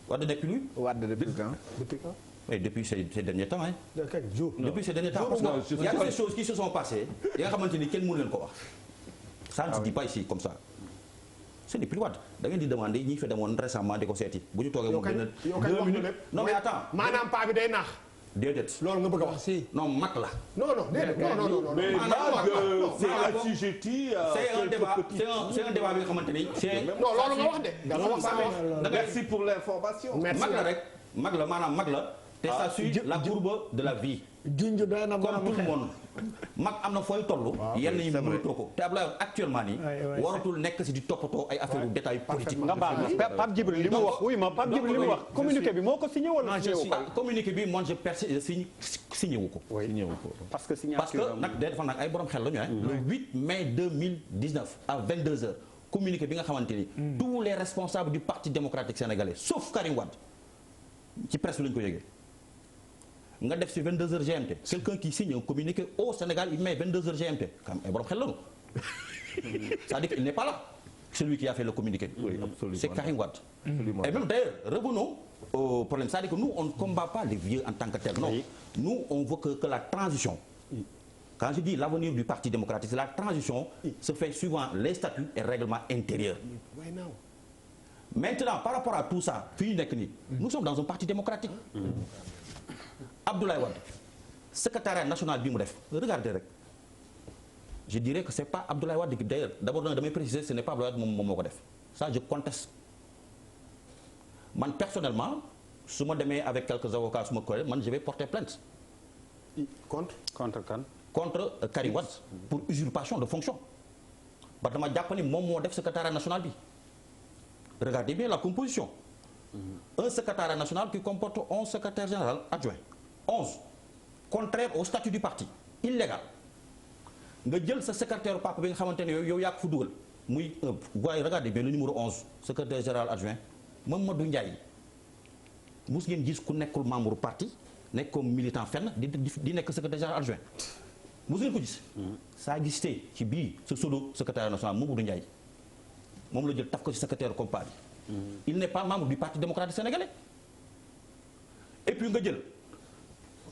Wade n'est plus. Wade depuis quand? Depuis quand? Oui, depuis ces derniers temps. Depuis ces derniers temps. Parce qu'il y a des choses qui se sont passées. Il y a des quel monde ko wax. Ça ne se dit pas ici comme ça. Ce n'est plus Wade. Da ngeen di demander ñi fi demoon récemment di ko seeti. Bu ñu toogee moom benn 2 minutes. Non mais attends. maanaam paa bi day naax. Déedéet. loolu nga bëgg a wax. Non mag la. non déedéet non. mais c'est assujetti c'est un débat bi nga xamante ni. non loolu nga wax de. da nga wax sa wax. merci pour l'information. mag la rek mag la maanaam mag la. te ça suit la courbe de la vie. junj doy na comme tout le monde. mag am na fooy toll. yenn yi mënatoo ko te Abdoulaye actuellement nii. waratul nekk si di toppatoo ay affaire détail politique. nga baal ma Pape Djibril li mu wax oui ma Pape Djibril li mu wax communiqué bi moo ko signé wala signé wu ko. communiqué bi man je signé wu ko. parce que signature nag day defal nag ay borom xel la ñu le 8 mai 2019 à 22h communiqué bi nga xamante ni. tous les responsables du parti démocratique sénégalais sauf Karim Wade ci presse bi lañu ko yëgee. nga def ci 22h GMT quelqu'un qui signe un communiqué au Sénégal il met 22h GMT quand même borom xel la c'est-à-dire qu'il n'est pas là celui qui a fait le communiqué. Oui, absolument. C'est Karim Wade. Absolument. Et même d'ailleurs revenons au problème c'est-à-dire que nous on ne combat pas les vieux en tant que tel non nous on veut que la transition quand je dis l'avenir du Parti démocratique c'est la transition se fait suivant les statuts et règlements intérieurs. Maintenant par rapport à tout ça fii ñu nekk nii nous sommes dans un parti démocratique. Abdoulaye Wade secrétariat national bi mu def regardez rek je dirais que c'est pas Abdoulaye Wade d'ailleurs d'abord damay préciser ce n'est pas Abdoulaye Wade moom moo ko def ça je conteste man personnellement su ma demee avec quelques avocats su ma collègues man je vais porter plainte contre kan contre Karim Wade pour usurpation de fonction ba dama jàpp ni moom moo def secrétariat national bi regardez bien la composition un secrétariat national qui comporte 11 secrétaires généraux adjoints 11 contraire au statut du parti illégal nga jël sa secrétaire papa bi nga xamante ne yow yaa ko fu dugal muy waaye regardez bien le numéro 11 secrétaire général adjoint Mamadou Ndiaye mus ngeen gis ku nekkul membre parti nekk comme militant fenn di nekk secrétaire général adjoint mus ngeen ko gis. ça a existé ci bii sa solo secrétaire national Mamadou Ndiaye moom la jël taf ko ci secrétaire compa bi. il n'est pas membre du parti démocratique sénégalais et puis nga jël.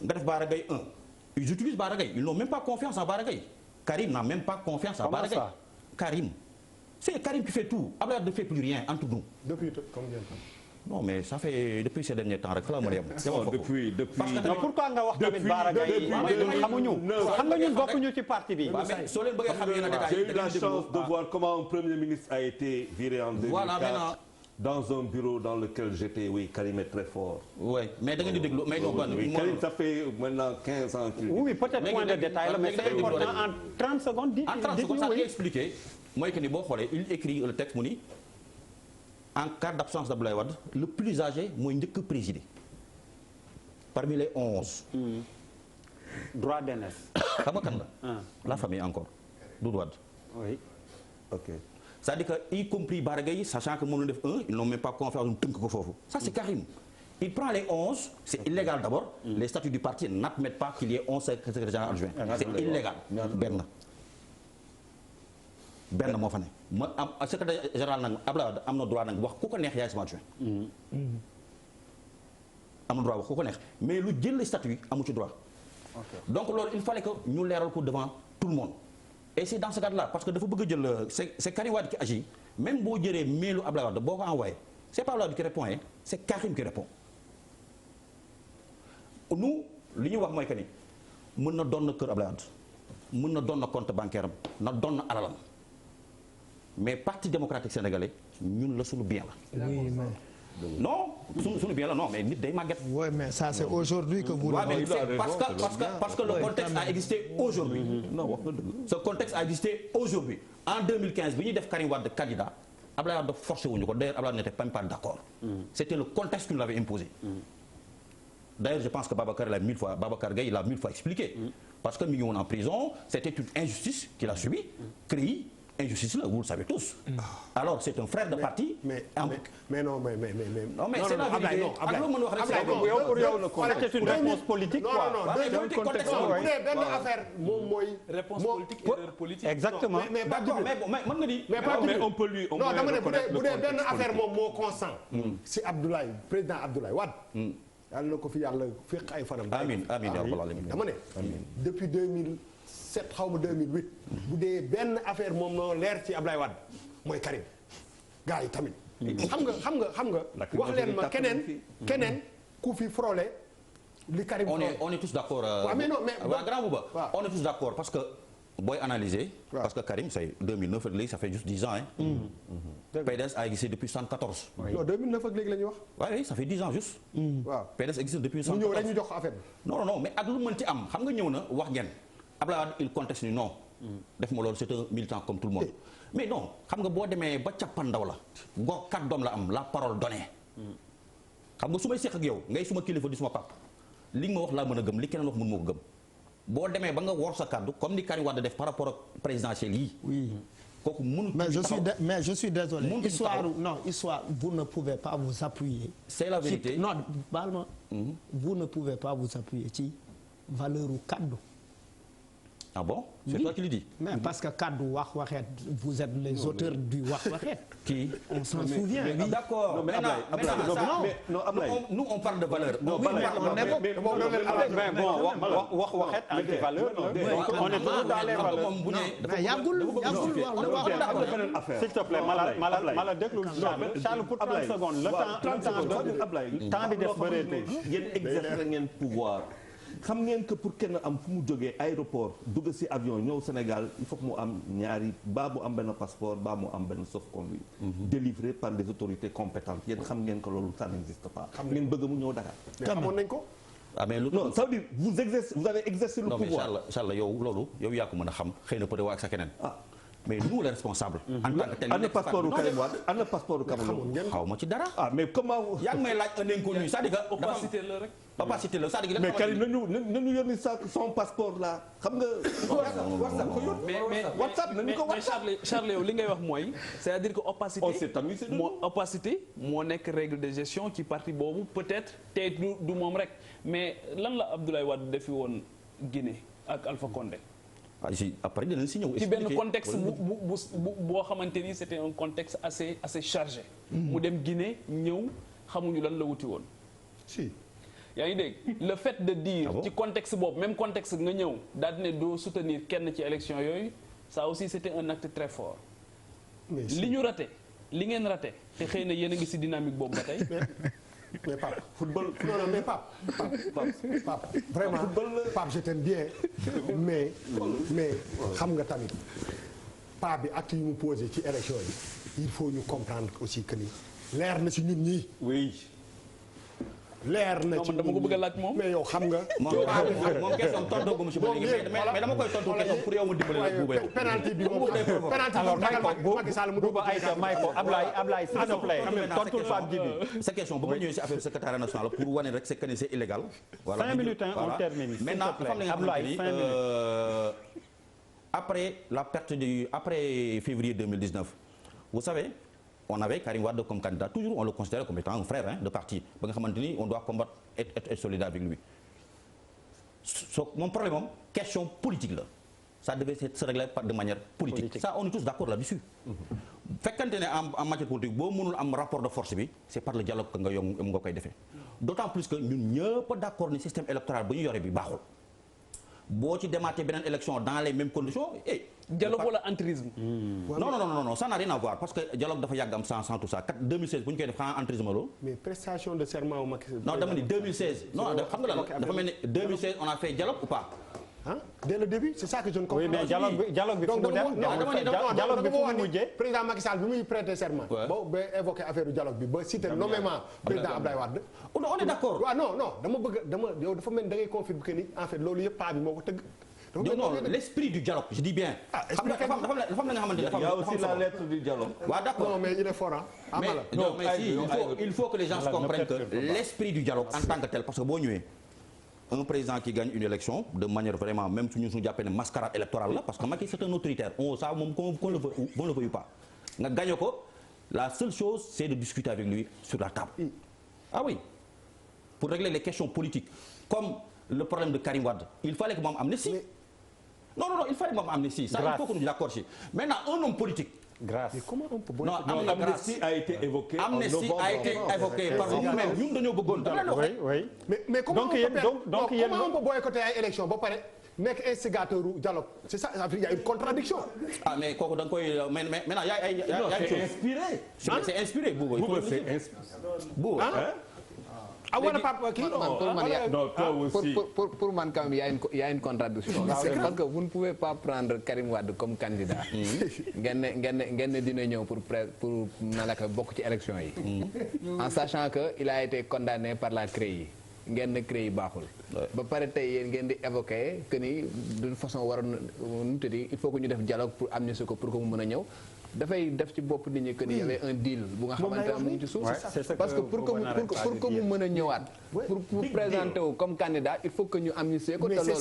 nga def Bara Gaye 1 ils utilisent Bara Gaye ils n'ont même pas confiance en Bara Gaye Karim n'a même pas confiance en Bara Gaye Karim c'est Karim qui fait tout Abdoulaye ne fait plus rien entre nous. Depuis combien de temps? Non mais ça fait depuis ces derniers temps rek fa la mën a yem. depuis non pourquoi nga wax tamit Bara Gaye xamuñu xam nga ñun bokkuñu ci parti bi. mais soo leen bëggee xam yenn détails j'ai eu la chance de voir comment un premier ministre a été viré en 2004. Voilà maintenant. Dans un bureau dans lequel j'étais, oui, Karim est très fort. Oui, mais da ngeen di déglu mais non ban. Oui, Karim ça fait maintenant 15 ans qu'il. Oui, peut-être point de détail là, mais c'est important en 30 secondes. En 30 secondes, ça j'ai expliqué. Mooy que ni boo xoolee il écrit le texte mu ni en cas d'absence d'Abdoulaye Wade le plus âgé mooy njëkk présider parmi les 11. droit d'aînesse. xam nga kan la. La famille encore Doudou Wade. Oui. Ok. C'est-à-dire que y compris Bara Gaye sachant que moom la def 1 ils n'ont même pas confiance ñu tënk ko foofu ça c'est Karim il prend les 11 c'est illégal d'abord les statuts du parti n'admettent pas qu'il y ait 11 secrétaires généraux adjoints c'est illégal benn moo fa ne ma am secrétaire général nag Abdoulaye Wade am na droit nag wax ku ko neex yaay sama adjoint am na droit wax ku ko neex mais lu jël les statuts amu ci droit donc loolu il fallait que ñu leeral ko devant tout le monde. Et c'est dans ce cadre-là parce que dafa bëgg a jël c'est Karim Wade qui agit même boo jëlee mailu Abdoulaye Wade boo ko envoyé c'est pas Abdoulaye Wade qui répond hein c'est Karim qui répond nous li ñuy wax mooy que ni mën na doon na kër Abdoulaye Wade mën na doon na compte bancaire am na doon na alalam mais parti démocratique sénégalais ñun la suñu bien la. Oui, mais... non suñu bien la non mais nit day màgget. Oui mais ça c'est aujourd'hui que vous. Ouais, mais parce que le contexte a existé aujourd'hui. Non wax nga dëgg. Ce contexte a existé aujourd'hui. En 2015 bi ñuy def Karim Wade candidat Abdoulaye Wade forcé wuñu ko d'ailleurs Abdoulaye n'était même pas d'accord. C'était le contexte qui nous l'avait imposé. D'ailleurs je pense que Babacar Gaye il a 1000 fois expliqué. Parce que mi ngi woon en prison c'était une injustice qu'il a subie CREI injustice là, vous le savez tous. Alors c'est un frère de parti. mais non c'est la vérité. ak loo mën wax rek pour yow c'est une réponse politique quoi. non bu dee benn affaire moom mooy. réponse politique erreur politique. exactement mais mën nga di. mais on peut lui non dama ne bu dee benn affaire moom moo constant. si Abdoulaye président Abdoulaye Wade. yàlla na ko fi yàlla fekk ay fanam. amiin amiin yaa rabbal aalamiin. dama ne. depuis 2007 xaw ma 2008. bu dee benn affaire moom noo leer ci Abdoulaye Wade mooy Karim. gars yi tamit. xam nga. wax leen ma keneen ku fi frôlé li Karim. on est tous d'accord. waaw mais non mais waa grand Bouba. on est tous d'accord parce que. booy analyser. parce que Karim c'est 2009 ak léegi ça fait juste 10 ans hein. PDS a existé depuis 74. non 2009 ak léegi la ñuy wax. oui ça fait 10 ans juste. waaw PDS existe depuis 74. mu ñëw rek ñu jox ko affaire bi. non mais ak lu mën ci am xam nga ñëw na wax ngeen Abdoulaye Wade il conteste ni non. def ma loolu c'est un militant comme tout le monde. mais non xam nga boo demee ba cappandaw la. góor kat doom la am la parole donnée. xam nga su may seq ak yow ngay suma kilifa di suma pap li nga ma wax laa mën a gëm li keneen wax mën moo ko gëm. boo demee ba nga wor sa kàddu comme ni Karim Wade def par rapport ak présidentielle yi. oui kooku mënul. mais je suis désolé. histoire vous ne pouvez pas vous appuyer. c'est la vérité non baal ma. vous ne pouvez pas vous appuyer ci valeur u kàddu. ah bon c'est toi qui le dis. mais parce que kàddu wax waxeet vous êtes les auteurs du wax waxeet. qui on s'en souvient. oui d'accord non mais Ablaye nous on parle de valeur. non mais bon wax waxeet ak des valeurs. on est toujours dans les valeurs. mais yàggul s'il te plaît mala déglu Charles pour 30 secondes le temps bi def bëreetul. yéen exercer ngeen pouvoir. xam ngeen que pour kenn am fu mu jógee aéroport dugg ci avion ñëw Sénégal il faut que mu am ñaari baa mu am benn passeport baa mu am benn sauf-conduit délivré par des autorités compétentes yéen xam ngeen que loolu ça n'existe pas. ngeen bëgg mu ñëw Dakar. mais xamoon nañ ko. ah mais non ça veut dire vous avez exercé le pouvoir. non mais Charles yow loolu yow yaa ko mën a xam xëy na peut-être waa ak sa keneen. mais nous les responsables. en tant que tel ana passeport Karim Wade ana passeport Cameroun. xaw ma ci dara. mais comment. yaa ngi may laaj un inconnu c'est-à-dire que opacité la rek. opacité la c'est-à-dire que mais Karim nañu yónni son passeport là xam nga. WhatsApp nañu ko WhatsApp. mais Charles yow li ngay wax mooy. c'est-à-dire que opacité. on s'est amusé de opacité moo nekk règle de gestion ci parti boobu peut-être tey du moom rek mais lan la Abdoulaye Wade defi woon Guinée ak Alpha Condé. après dinañ si ñëw. ci benn contexte boo xamante ni c'était un contexte assez chargé. mu dem Guinée ñëw xamuñu lan la wuti woon. si. yaa ngi dégg le fait de dire. ci contexte boobu même contexte nga ñëw daal di ne doo soutenir kenn ci élection yooyu ça aussi c'était un acte très fort. li ñu raté li ngeen raté te xëy na yéen a ngi ci dynamique boobu ba tey. mais Pape football non mais Pape vraiment Pape je t'aime bien mais xam nga tamit Pape bi acte yu mu posé ci élection yi il faut ñu comprendre aussi que ni leer na ci ñun ñii. oui. leer na ci dama ko bëgg a laaj moom. mais yow xam nga. moom question tontu gu ma ci ba léegi mais dama koy tontu question pour yow mu dimbali la Bouba yow. penalty bi moom penalty bi Macky Sall mu Bouba Aïssa may ko Ablaye s'il te plaît tontul Pape Djibi. sa question ba ma ñëwee si affaire secrétaire national pour wane rek c'est que c'est illégal. voilà 5 minutes on termine. maintenant xam nga Ablaye 5 minutes. après février 2019 vous savez. on avait Karim Wade comme candidat toujours on le considérait comme étant un frère de parti ba nga xamante ni on doit combattre être solidaire avec lui mon problème moom question politique la ça devait se régler de manière politique ça on est tous d'accord là-dessus fekkante ne en matière politique boo mënul am rapport de force bi c'est par le dialogue que nga koy defee d'autant plus que ñun ñëpp d'accord ni système électoral bu ñu yore bi baaxul boo ci demaatee beneen élection dans les mêmes conditions dialogue wala entrisme. non ça n'a rien à voir parce que dialogue dafa yàgg am sans tout ça 2016 bu ñu koy def xanaa entrisme loolu. mais prestation de serment au Macky Sall. non dama ni 2016. non xam nga lan dafa mel ni 2016 on a fait dialogue ou pas. dès le début c'est ça que je ne comprends pas. oui mais dialogue bi fu mu dem dialogue bi fu mu mujjee. président Macky Sall bi muy prêter serment. ba évoqué affaire du dialogue bi ba cité nommément président Abdoulaye Wade. on est d'accord. waaw non dama yow dafa mel ni da ngay confirmer que ni en fait loolu yëpp paa bi moo ko tëgg. non l'esprit du dialogue je dis bien. xam nga dafa am la nga xamante ne dafa am. il y a aussi la lettre du dialogue. waaw d'accord non mais il est fort mais si il faut que les gens comprennent que l'esprit du dialogue en tant que tel parce que boo ñëwee un président qui gagne une élection de manière vraiment même suñu jàppee ne mascarade électorale la parce que Macky c'est un autoritaire on ça moom qu'on le veuille pas nga gagné ko la seule chose c'est de discuter avec lui sur la table ah oui pour régler les questions politiques comme le problème de Karim Wade il fallait que mu am amnistie non il fallait que mu am amnistie ça il faut que nous d'accord ci maintenant un homme politique grâce. Mais comment on peut non amnistie a été évoquée en novembre. Amnistie a été évoquée par nous-mêmes ñun dañoo bëggoon oui. mais comment donc yéen comment on peut boycotter ay élection ba pare nekk instigateur u dialogue c'est ça il y a une contradiction. ah mais kooku da nga koy mais maintenant y a c'est inspiré. c'est inspiré Bouba c'est inspiré. Bouba ah wala Pape kii non toi aussi. Pour man quand même il y a une contradiction parce que vous ne pouvez pas prendre Karim Wade comme candidat ngeen ne dina ñëw pour nalaka bokk ci élection yi en sachant que il a été condamné par la CREI ngeen ne CREI baaxul ba pare tey yéen ngeen di évoquer que ni d'une façon waroon nu tëddi il faut que ñu def dialogue pour amnistie ko pour que mu mën a ñëw dafay def ci bopp nit ñi que ni y avait un deal bu nga xamante ne mu ngi ci suuf parce que pour que mu mën a ñëwaat pour présenter wu comme candidat il faut que ñu amnistier ko te loolu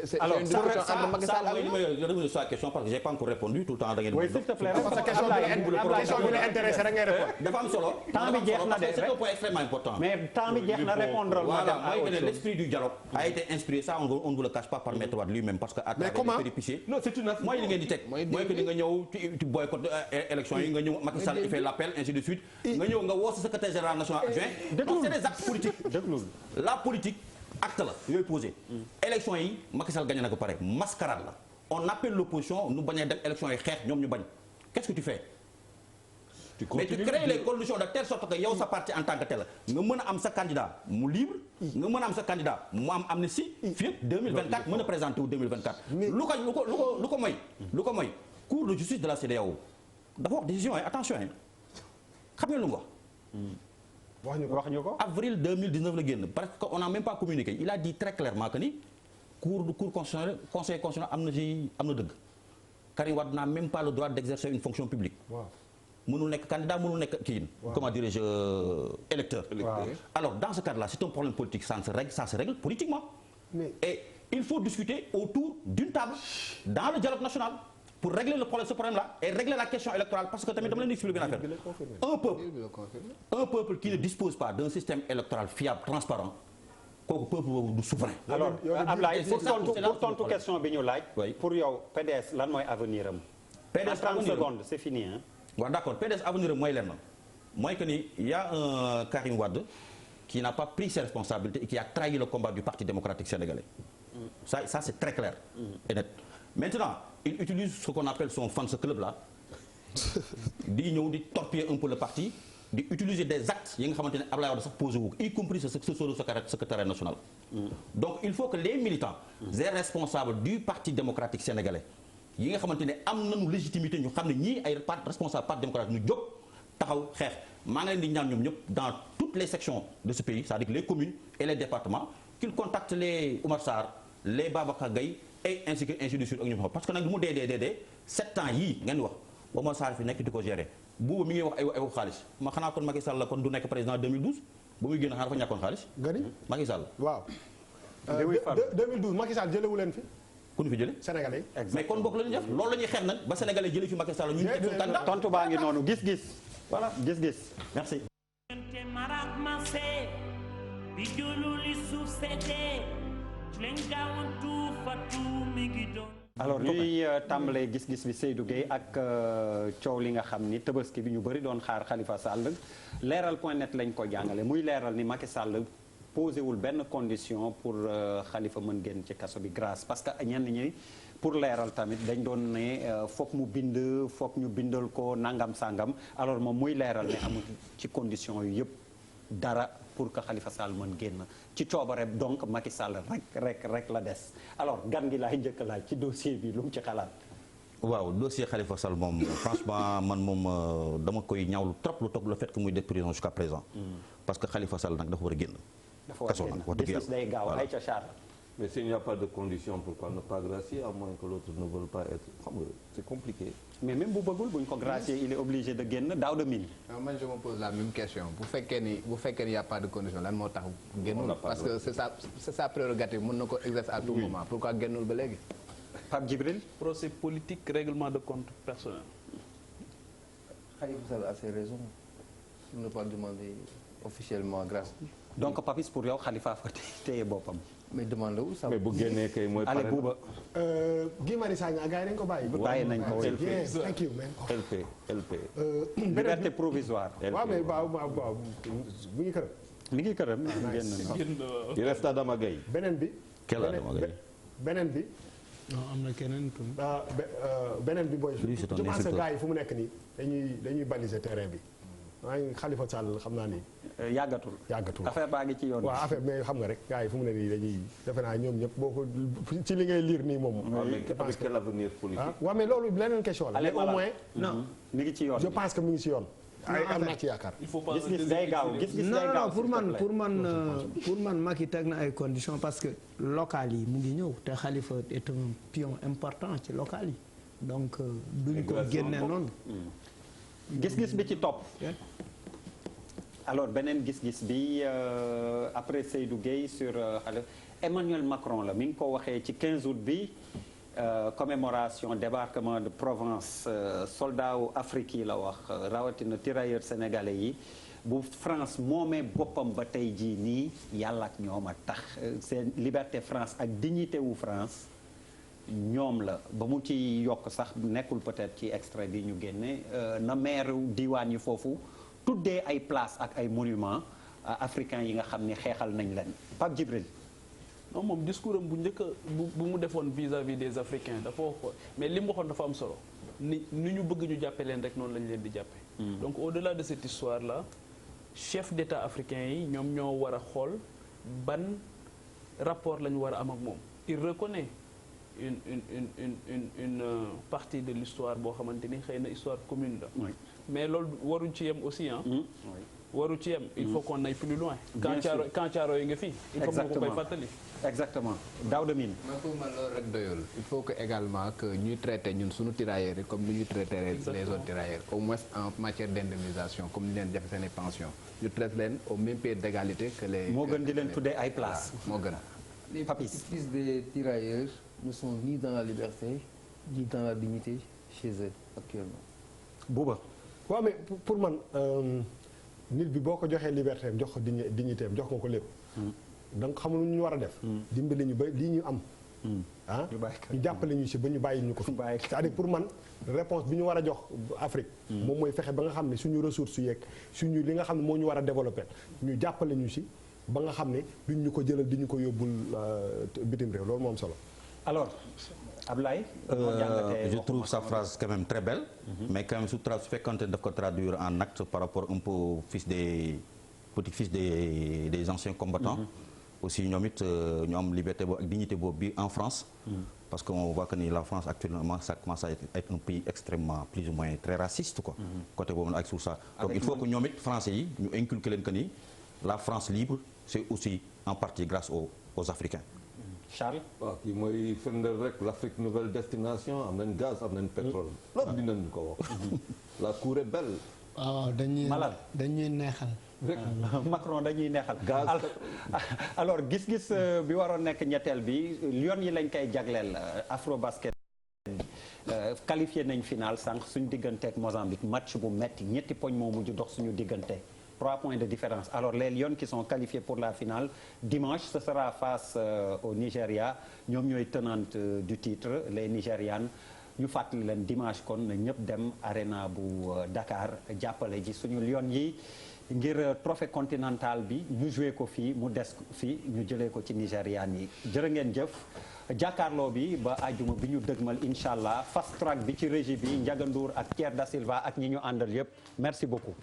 c'est une discussion entre Macky Sall ak je reviens sur la question parce que j'ai pas encore répondu tout le temps da ngeen oui s'il te plaît parce que question bi la intéressé rek ngay répondre dafa am solo temps bi jeex na de c'est un point extrêmement important mais temps bi jeex na répondre voilà mooy que l'esprit du dialogue a été inspiré ça on ne vous le cache pas par Maître Wade lui-même parce que à travers les péripéties non c'est une mooy li ngeen di teg mooy que di nga ñëw tu boycott élection yi nga ñëw Macky Sall il fait l'appel ainsi de suite nga ñëw nga woo sa secrétaire général national adjoint donc c'est des actes politiques la politique acte la yooyu posé élection yi Macky Sall gagné na ko pare mascarade la on appelle l'opposition nu bañ a dem élection yi xeex ñoom ñu bañ qu'est-ce que tu fais mais tu crées les conditions de telle sorte que yow sa parti en tant que tel nga mën a am sa candidat mu libre nga mën a am sa candidat mu am amnistie fii 2024 mën a présenter wu 2024 lu ko mooy cour de justice de la CEDEAO dafa wax décision yi attention yi xam nga lu mu wax ñu ko avril 2019 la génn parce que on n'a même pas communiqué il a dit très clairement que ni cour constitutionnel conseil constitutionnel am na dëgg Karim Wade n'a même pas le droit d'exercer une fonction publique mënul nekk candidat mënul nekk kii comment dirais-je électeur alors dans ce cadre-là c'est un problème politique ça se règle politiquement et il faut discuter autour d'une table dans le dialogue national pour régler ce problème-là et régler la question électorale parce que tamit dama leen di expliquer benn affaire un peuple qui ne dispose pas d'un système électoral fiable transparent kooku peuple boobu du souverain. alors Ablaye pour tontu question bi ñu laaj. pour yow PDS lan mooy avenir am. PDS en 30 secondes c'est fini hein. waaw d'accord PDS avenir am mooy lenn mooy que ni y a un Karim Wade qui n'a pas pris ses responsabilités et qui a trahi le combat du Parti démocratique sénégalais. Ça c'est très clair et net. Maintenant il utilise ce qu'on appelle son fans club là di ñëw di torpiller un peu le parti di utiliser des actes yi nga xamante ne Abdoulaye Wade sax posé wu y compris ce secrétaire national. Donc il faut que les militants les responsables du Parti démocratique sénégalais yi nga xamante ne am nañu légitimité ñu xam ne ñii ay responsable Parti démocratique ñu jóg taxaw xeex maa ngi leen di ñaan ñoom ñëpp dans toutes les sections de ce pays c'est-à-dire les communes et les départements qu'ils contactent les Oumar Sarr les Babacar Gaye et ainsi de suite ak ñoom parce que nag lu mu dee 7 ans yii ngeen wax Oumar Sarr fi nekk di ko gérer boobu mi ngi wax ay xaalis ma xanaa kon Macky Sall la kon du nekk président 2012 ba muy génn xanaa dafa ñàkkoon xaalis. gani Macky Sall. waaw. 2012 Macky Sall jëlewu leen fi. ku ñu fi jëlee. Sénégalais yi. mais kon bokk la ñuy def loolu la ñuy xeex nag ba Sénégalais jëlee fi Macky Sall ñu teg suñu candidat. tontu baa ngi noonu gis-gis. voilà gis-gis merci. alors ñuy tàmbalee gis-gis bi Seydou Gueye ak coow li nga xam ni Tabaski bi ñu bëri doon xaar Khalifa Sall leeral.net lañ ko jàngale muy leeral ni Macky Sall posé wul benn condition pour Khalifa mën génn ci kaso bi grâce parce que ñenn ñi pour leeral tamit dañ doon ne foog mu bind foog ñu bindal ko nangam sangam alors moom muy leeral ne amul ci condition yu yëpp dara pour que Khalifa Sall mën génn ci coobare donc Macky Sall rek la des alors gan gi laay njëkk laaj ci dossier bi lu mu ci xalaat. waaw dossier Khalifa Sall moom franchement man moom dama koy ñaawlu trop lu toog le fait que muy def prison jusqu'à présent. parce que Khalifa Sall nag dafa war a génn. dafa war a génn wax dëgg yàlla day gaaw ay ca Charles. mais s'il n'y a pas de condition pourquoi ne pas gracier à moins que l'autre ne veuille pas être xam nga c'est compliqué. mais même bu bëggul buñ ko gracier il est obligé de génn Daouda Mine. non man je me pose la même question bu fekkee ni y a pas de condition lan moo tax génnul parce que c'est sa prérogative mën na ko exercer à tout moment pourquoi génnul ba léegi. Pape Djibril. procès politique règlement de compte personnel. Khalifa Sall a ses raisons pour ne pas demander officiellement grâce. donc Papis pour yow Khalifa fa téye boppam. mais demande wu ça. mais bu génnee kay mooy. allez Bouba. Guy Marius Sagna gars yi dañ ko bàyyi. bàyyi nañ ko oui. yes thank you man. LP. liberté provisoire. waaw mais waaw bu ñu këram. mi ngi këram génn na. il reste Adama Gaye. beneen bi. Quel Adama Gaye? beneen bi. non am na keneen tu beneen bi booy. Lui, c'est un je pense que insulteur. gars yi fu mu nekk nii dañuy baliser terrain bi. maa ngi Khalifa Sall xam naa ni yàggatul. affaire baa ngi ci yoon. waaw affaire mais xam nga rek gars yi fu mu ne nii dañuy defe naa ñoom ñëpp boo ko ci li ngay lire nii moom. avec quel avenir politique. waaw mais loolu leneen question la. mais au moins non mi ngi ci yoon. je pense que mi ngi ci yoon. ay am naa ci yaakaar. il faut pas gis-gis day gaaw gis-gis day gaaw. non pour man Macky teg na ay conditions parce que local yi mu ngi ñëw te Khalifa est un pion important ci local yi donc duñ ko génne noonu. gis-gis bi ci topp. alors beneen gis-gis bi après Seydou Gueye sur Emmanuel Macron la mi ngi ko waxee ci 15 août bi commémoration débarquement de Provence soldats wu Afrique yi la wax rawatina tirailleurs sénégalais yi bu France moomee boppam ba tey jii nii yàlla ak ñoom a tax seen liberté France ak dignité wu France ñoom la ba mu ci yokk sax nekkul peut-être ci extrait bi ñu génne na maire diwaan yi foofu tuddee ay place ak ay monuments africains yi nga xam ni xeexal nañ leen Pape Djibril. non moom discours am bu njëkk bu mu defoon vis-à-vis des Africains dafa wax ko mais li mu waxoon dafa am solo ni ñu bëgg ñu jàppe leen rek noonu lañ leen di jàppe donc au-delà de cette histoire là chef d'État africains yi ñoom ñoo war a xool ban rapport la ñu war a am ak moom il reconnaît une partie de l'histoire boo xamante ni xëy na histoire commune la mais loolu waruñ ci yem aussi waru ci yem il faut qu'on aille plus loin quand Thiaroye yi nga fii il faut que koy fàttali exactement Daouda Mine man pour man loolu rek doyul il faut que également que ñuy traiter ñun suñu tirailleurs yi comme ni ñuy traiter les autres tirailleurs au moins en matière d'indemnisation comme ni leen jafe seen i pension ñu traite leen au même pied d'égalité que les moo gën di leen tuddee ay place moo gën Les Papis. fils des tirailleurs ne sont ni dans la liberté ni dans la dignité chez eux actuellement. Bouba. waaw mais pour man nit bi boo ko joxee liberté am jox ko dignité am jox ko lépp. donc xam lu ñu war a def. dimbali ñu ba lii ñu am. ñu jàppale ñu si ba ñu bàyyi ñu ko fi. c'est-à-dire pour man réponse bi ñu war a jox Afrique. moom mooy fexe ba nga xam ne suñu ressources yeeg suñu li nga xam ne moo ñu war a développer ñu jàppale ñu si ba nga xam ne duñ ñu ko jëlal di ñu ko yóbbul bitim réew loolu moom solo. alors Ablaye. Je trouve sa phrase quand même très belle. Mais quand même su fekkante daf ko traduire en acte par rapport un peu au petit-fils des anciens combattants. Aussi ñoom it ñu am liberté boobu ak dignité boobu bi en France. Parce qu'on voit que ni la France actuellement ça commence à être un pays extrêmement plus ou moins très raciste quoi. Côté boobu nag ak sur ça. Donc il faut que ñoom it français yi ñu inculquer leen que ni la France libre c'est aussi en partie grâce aux Africains. Charles. waaw kii mooy firndeel rek l'Afrique nouvelle destination am nañ gaz am nañ pétrole. loolu dinañ ko wax. la cour est belle. waaw dañuy neexal. Macron dañuy neexal. gaz alors gis-gis bi waroon nekk ñetteel bi Lions yi lañ koy jagleel Afrobasket. qualifié nañ final sànq suñu digganteeg Mozambique match bu metti ñetti poñ moo mujj dox suñu diggante. 3 points de différence. Alors les Lions qui sont qualifiés pour la finale dimanche ce sera face au Nigeria ñoom ñooy tenante du titre les Nigérianes ñu fàttali leen dimanche kon na ñëpp dem arena bu Dakar jàppale ji suñu Lions yi ngir trophée continental bi ñu joué ko fii mu des fii ñu jëlee ko ci Nigériane yi jërë ngeen jëf jàkkaarloo bi ba àjjuma bi ñu dëgmal incha allah fast track bi ci régie bi Ndiaga Ndour ak Pierre Da Silva ak ñi ñu àndal yëpp merci beaucoup.